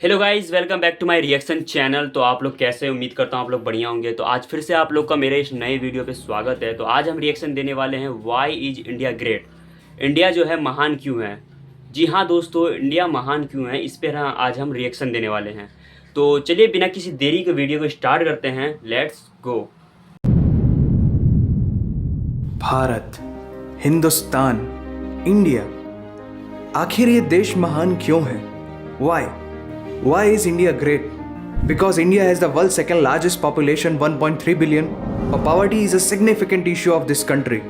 Hello guys, welcome back to my reaction channel. तो आप लोग कैसे, उम्मीद करता हूँ आप लोग बढ़िया होंगे। तो आज फिर से आप लोग का मेरे इस नए वीडियो पे स्वागत है। तो आज हम रिएक्शन देने वाले हैं why is India great. India जो है महान क्यों है। जी हाँ दोस्तों, इंडिया महान क्यों है, इस पर आज हम रिएक्शन देने वाले हैं। तो चलिए बिना किसी देरी के वीडियो को स्टार्ट करते हैं। Let's go. Bharat, Hindustan, India, आखिर ये देश महान क्यों है? Why is India great? Because India has the world's second largest population, 1.3 billion. और poverty is a significant issue of this country.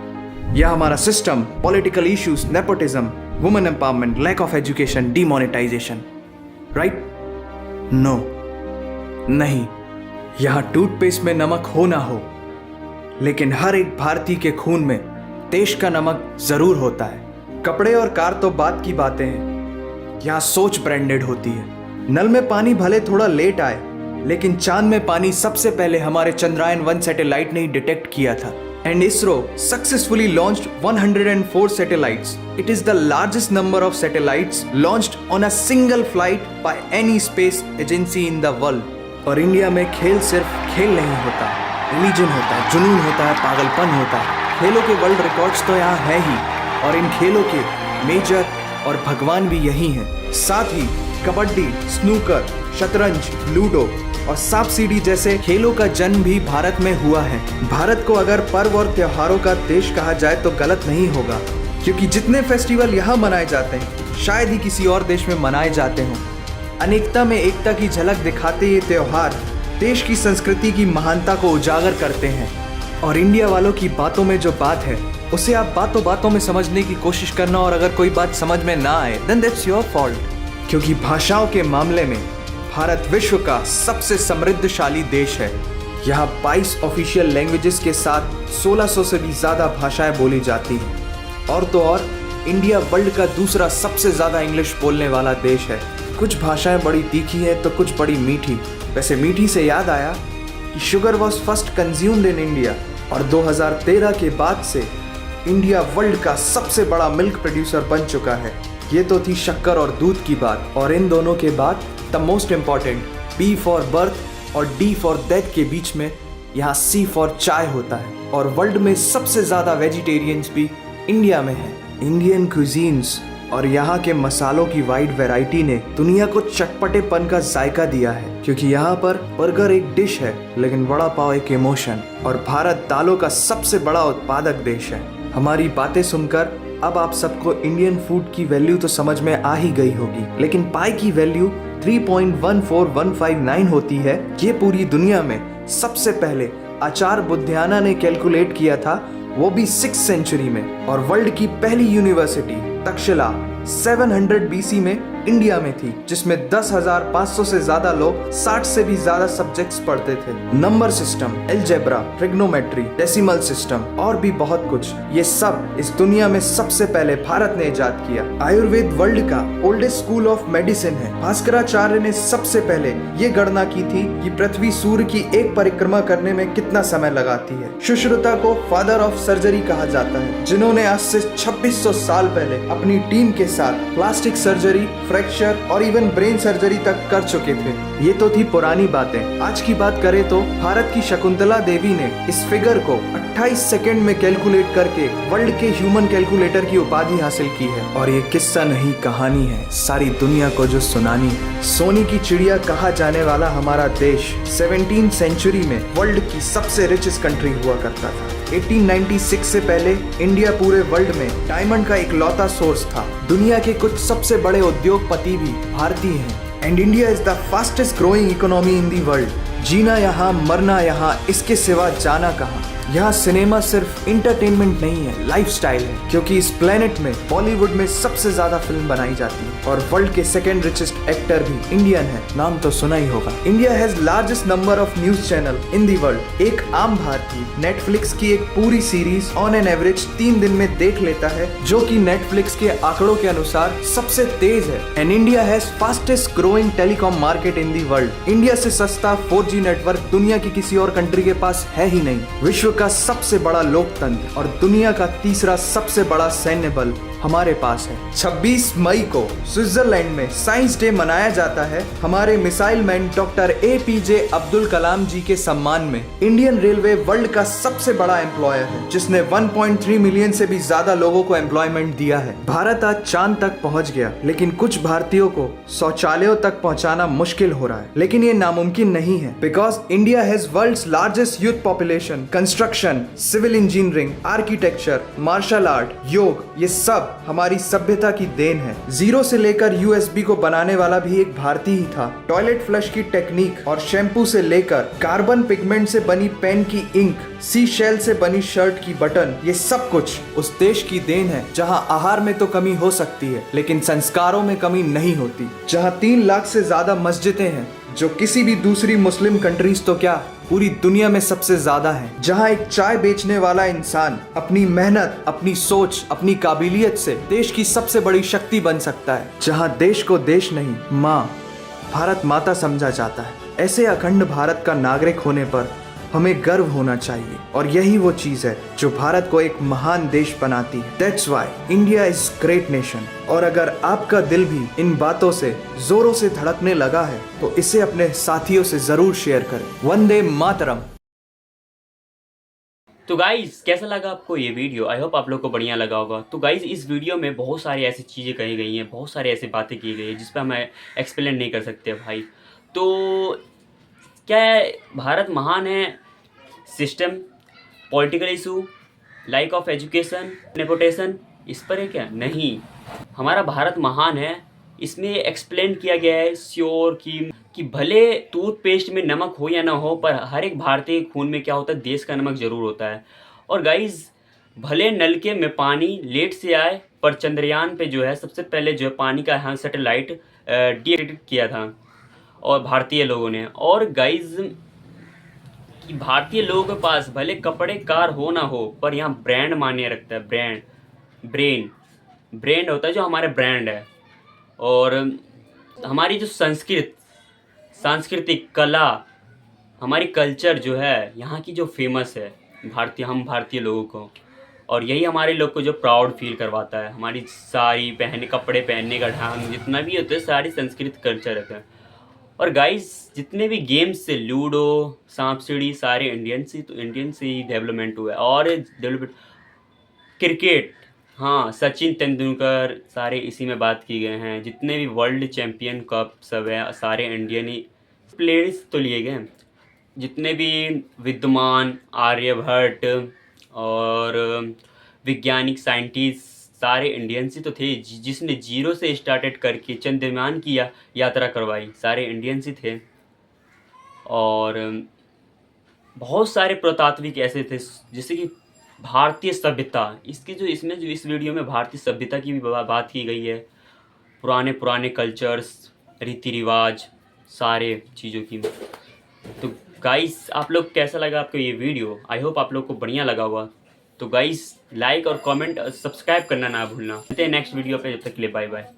यह हमारा system, political issues, nepotism, women empowerment, lack of education, demonetization. Right? No. नहीं. यहाँ toothpaste में नमक हो ना हो, लेकिन हर एक भारतीय के खून में देश का नमक जरूर होता है। कपड़े और कार तो बात की बातें हैं, यहाँ सोच ब्रांडेड होती है। नल में पानी भले थोड़ा लेट आए, लेकिन चांद में पानी सबसे पहले हमारे चंद्रयान 1 सैटेलाइट ने ही डिटेक्ट किया था। And ISRO successfully launched 104 satellites. It is the largest number of satellites launched on a single flight by any space agency in the world. और इंडिया में खेल सिर्फ खेल नहीं होता, रिलीजन होता है, जुनून होता है, पागलपन होता है। खेलों के वर्ल्ड रिकॉर्ड्स तो यहाँ है ही, और इन खेलों के मेजर और भगवान भी यही हैं। साथ ही कबड्डी, स्नूकर, शतरंज, लूडो और सांप सीढ़ी जैसे खेलों का जन्म भी भारत में हुआ है। भारत को अगर पर्व और त्योहारों का देश कहा जाए तो गलत नहीं होगा, क्योंकि जितने फेस्टिवल यहाँ मनाए जाते हैं शायद ही किसी और देश में मनाए जाते हों। अनेकता में एकता की झलक दिखाते ये त्योहार देश की संस्कृति की महानता को उजागर करते हैं। और इंडिया वालों की बातों में जो बात है उसे आप बातों बातों में समझने की कोशिश करना, और अगर कोई बात समझ में ना आए देन दैट्स योर फॉल्ट। क्योंकि भाषाओं के मामले में भारत विश्व का सबसे समृद्धशाली देश है। यहाँ 22 ऑफिशियल लैंग्वेजेस के साथ 1600 से भी ज़्यादा भाषाएं बोली जाती हैं। और तो और इंडिया वर्ल्ड का दूसरा सबसे ज़्यादा इंग्लिश बोलने वाला देश है। कुछ भाषाएं बड़ी तीखी हैं तो कुछ बड़ी मीठी। वैसे मीठी से याद आया कि sugar was first consumed in India, और 2013 के बाद से इंडिया वर्ल्ड का सबसे बड़ा मिल्क प्रोड्यूसर बन चुका है। ये तो थी शक्कर और दूध की बात, और इन दोनों के बाद the most important B for birth और D फॉर डेथ के बीच में यहाँ C फॉर चाय होता है। और वर्ल्ड में सबसे ज़्यादा वेजिटेरियंस भी इंडिया में है। इंडियन क्यूजीन्स और यहाँ के मसालों की वाइड वैरायटी ने दुनिया को चटपटेपन का जायका दिया है, क्योंकि यहाँ पर बर्गर एक डिश है लेकिन वड़ा पाव एक इमोशन। और भारत दालों का सबसे बड़ा उत्पादक देश है। हमारी बातें सुनकर अब आप सबको इंडियन फूड की वैल्यू तो समझ में आ ही गई होगी, लेकिन पाई की वैल्यू 3.14159 होती है। ये पूरी दुनिया में सबसे पहले आचार्य बुद्धियाना ने कैलकुलेट किया था, वो भी 6th सेंचुरी में। और वर्ल्ड की पहली यूनिवर्सिटी तक्षशिला 700 BC में इंडिया में थी, जिसमें 10,500 से ज्यादा लोग 60 से भी ज्यादा सब्जेक्ट्स पढ़ते थे। Number system, algebra, trigonometry, decimal system और भी बहुत कुछ, ये सब इस दुनिया में सबसे पहले भारत ने इजाद किया। आयुर्वेद वर्ल्ड का ओल्डेस्ट स्कूल ऑफ मेडिसिन है। भास्कराचार्य ने सबसे पहले ये गणना की थी कि पृथ्वी सूर्य की एक परिक्रमा करने में कितना समय लगाती है। सुश्रुता को फादर ऑफ सर्जरी कहा जाता है, जिन्होंने आज से 2600 साल पहले अपनी टीम के साथ प्लास्टिक सर्जरी, फ्रैक्चर और इवन ब्रेन सर्जरी तक कर चुके थे। ये तो थी पुरानी बातें। आज की बात करें तो भारत की शकुंतला देवी ने इस फिगर को 28 सेकंड में कैलकुलेट करके वर्ल्ड के ह्यूमन कैलकुलेटर की उपाधि हासिल की है। और ये किस्सा नहीं कहानी है, सारी दुनिया को जो सुनानी है। सोने की चिड़िया कहा जाने वाला हमारा देश 17th सेंचुरी में वर्ल्ड की सबसे रिचेस्ट कंट्री हुआ करता था। 1896 से पहले इंडिया पूरे वर्ल्ड में डायमंड का इकलौता सोर्स था। दुनिया के कुछ सबसे बड़े उद्योगपति भी भारतीय हैं। And India is the fastest growing economy in the world. जीना यहाँ, मरना यहाँ, इसके सिवा जाना कहाँ। यहाँ सिनेमा सिर्फ इंटरटेनमेंट नहीं है, लाइफस्टाइल है, क्योंकि इस प्लेनेट में बॉलीवुड में सबसे ज्यादा फिल्म बनाई जाती है। और वर्ल्ड के सेकेंड रिचेस्ट एक्टर भी इंडियन है, नाम तो सुना ही होगा। India has largest number of news channel in the world. एक आम भारतीय नेटफ्लिक्स की एक पूरी सीरीज ऑन एन एवरेज 3 दिन में देख लेता है, जो कि नेटफ्लिक्स के आंकड़ों के अनुसार सबसे तेज है। And India has fastest growing telecom market in the world. India से सस्ता 4G नेटवर्क दुनिया की किसी और कंट्री के पास है ही नहीं। विश्व का सबसे बड़ा लोकतंत्र और दुनिया का तीसरा सबसे बड़ा सैन्य बल हमारे पास है। 26 मई को स्विट्जरलैंड में साइंस डे मनाया जाता है हमारे missile man doctor APJ Abdul Kalam ji के सम्मान में। इंडियन रेलवे वर्ल्ड का सबसे बड़ा एम्प्लॉयर है जिसने 1.3 मिलियन से भी ज्यादा लोगों को एम्प्लॉयमेंट दिया है। भारत आज चांद तक पहुंच गया, लेकिन कुछ भारतीयों को शौचालयों तक पहुंचाना मुश्किल हो रहा है। लेकिन ये नामुमकिन नहीं है, because India has world's largest youth population. Construction, civil engineering, architecture, martial art, yoga, ये सब हमारी सभ्यता की देन है। जीरो से लेकर USB को बनाने वाला भी एक भारतीय ही था। टॉयलेट फ्लश की टेक्निक और शैम्पू से लेकर कार्बन पिगमेंट से बनी पेन की इंक, सी शेल से बनी शर्ट की बटन, ये सब कुछ उस देश की देन है जहां आहार में तो कमी हो सकती है लेकिन संस्कारों में कमी नहीं होती। जहां 3 लाख से ज्यादा मस्जिदें हैं जो किसी भी दूसरी मुस्लिम कंट्रीज तो क्या पूरी दुनिया में सबसे ज्यादा है। जहां एक चाय बेचने वाला इंसान अपनी मेहनत, अपनी सोच, अपनी काबिलियत से देश की सबसे बड़ी शक्ति बन सकता है। जहां देश को देश नहीं, माँ, भारत माता समझा जाता है। ऐसे अखंड भारत का नागरिक होने पर हमें गर्व होना चाहिए और यही वो चीज है जो भारत को एक महान देश बनाती है। That's why India is great nation. और अगर आपका दिल भी इन बातों से जोरों से धड़कने लगा है तो इसे अपने साथियों से जरूर शेयर करें। वंदे मातरम। तो गाइज कैसा लगा आपको ये वीडियो? आई होप आप लोग को बढ़िया लगा होगा। तो गाइज इस वीडियो में बहुत सारी ऐसी चीज़ें कही गई हैं, बहुत सारी ऐसी बातें की गई हैं जिस पर हम एक्सप्लेन नहीं कर सकते भाई। तो क्या है, भारत महान है? System, political issue, like of education, nepotism, इस पर है क्या? नहीं, हमारा भारत महान है। इसमें एक्सप्लेन किया गया है श्योर कि भले टूथपेस्ट में नमक हो या ना हो, पर हर एक भारतीय खून में क्या होता है, देश का नमक ज़रूर होता है। और गाइज भले नलके में पानी लेट से आए, पर चंद्रयान पे जो है सबसे पहले जो है पानी का यहाँ सैटेलाइट डिटेक्ट किया था और भारतीय लोगों ने। और गाइज कि भारतीय लोगों के पास भले कपड़े कार हो ना हो, पर यहाँ ब्रांड मान्य रखता है। ब्रांड होता है जो हमारे ब्रांड है। और हमारी जो सांस्कृतिक कला, हमारी कल्चर जो है यहाँ की जो फेमस है हम भारतीय लोगों को, और यही हमारे लोग को जो प्राउड फील करवाता है। हमारी सारी कपड़े पहनने का ढंग जितना भी होता है, सारी संस्कृत कल्चर रहता है। और गाइस जितने भी गेम्स से लूडो, सांप सीढ़ी, सारे इंडियन से ही डेवलपमेंट हुआ है। और डेवलपमेंट क्रिकेट, हाँ, सचिन तेंदुलकर सारे इसी में बात की गए हैं। जितने भी वर्ल्ड चैम्पियन कप सब है, सारे इंडियन ही प्लेयर्स तो लिए गए हैं। जितने भी विद्वान, आर्यभट्ट और वैज्ञानिक, साइंटिस्ट, सारे इंडियंस ही तो थे। जिसने जीरो से स्टार्टेड करके चंद्रयान की यात्रा करवाई, सारे इंडियंस ही थे। और बहुत सारे पुरातात्विक ऐसे थे, जैसे कि भारतीय सभ्यता, इसमें जो इस वीडियो में भारतीय सभ्यता की भी बात की गई है। पुराने कल्चर्स, रीति रिवाज, सारे चीज़ों की। तो गाइस आप लोग कैसा लगा आपको ये वीडियो? आई होप आप लोग को बढ़िया लगा होगा। तो गाइस लाइक और कमेंट और सब्सक्राइब करना ना भूलना। मिलते हैं नेक्स्ट वीडियो पे, जब तक के लिए बाय बाय।